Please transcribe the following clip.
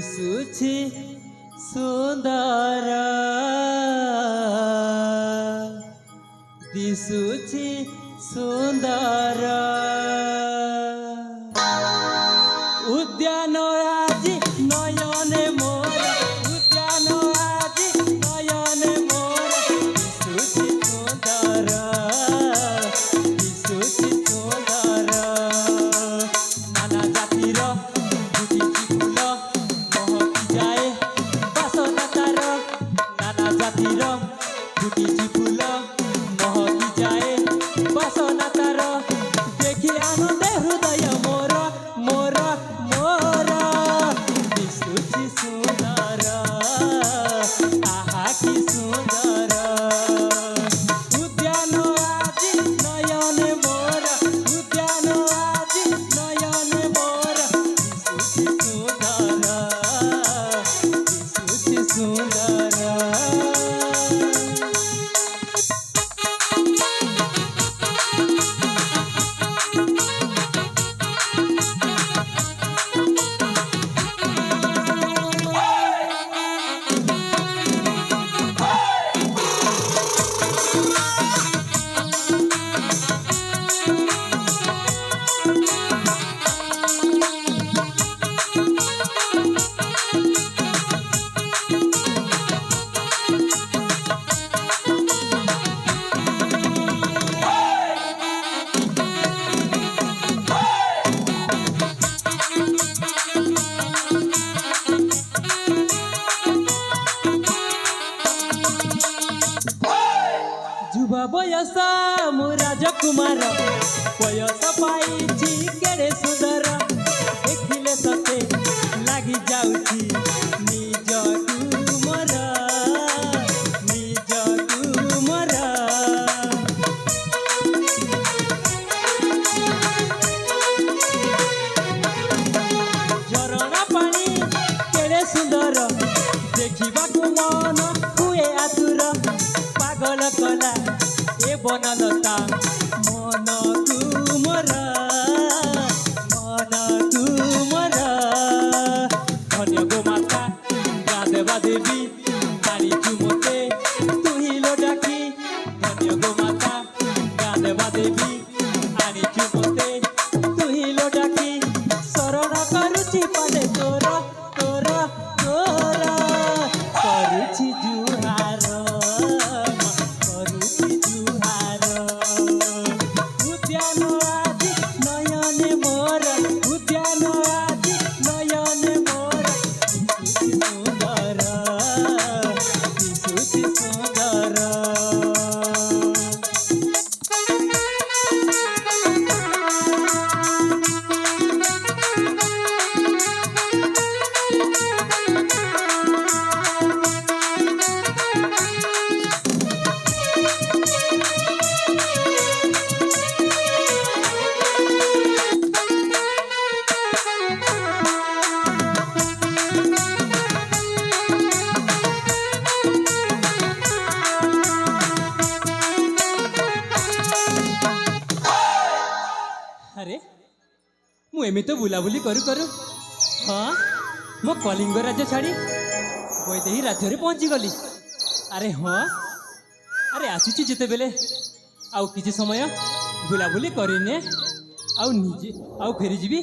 दिशुछि सुंदर दिशुछि सुंदर उद्यान আজি नयने मोर उद्यान আজি नयने मोर दिशुछि सुंदर दिशुछि सुंदर नाना जातिर फुटिछि फूल महकी जाए बासना तार नाना जातिर फुटिछि फूल महकी जाए बासना तार देखि आनंद हृदय मोर मोर मोर दिशुछि सुंदर आहा कि सुंदर उद्यान আজি नयने मोर उद्यान আজি नयने मोर दिशुछि सुंदर दिशुछि सुंदर युवा बयस मु राजकुमार बयस पाइछि केड़े सुंदर देखिले सते लागी जाउछि निज तुमर झरणा पानी केड़े सुंदर देखिबाकु मन हुए आतुर पागल कला ए बनलता मन तुमर धन्य गो माता गादेवा देवी पानी चुमते तुहिलो डाकी धन्य गो माता गादेवा देवी पानी चुमते तुहिलो डाकी शरण करुछि पादे तोर तोर तोर करुछि जुहार उद्यान আজি नयने मोर उद्यान আজি नयने मोर दिशुछि सुंदर दिशुछि सुंदर अरे मु एमि तो बुलाबुली करू करू हाँ मो कलिंग राज्य छाड़ी वैदेही राज्य पहुँची गली अरे हाँ अरे आसी जिते बेले आउ किसी समय बुलाबुली करने आउ निजे आउ फेरी जीवी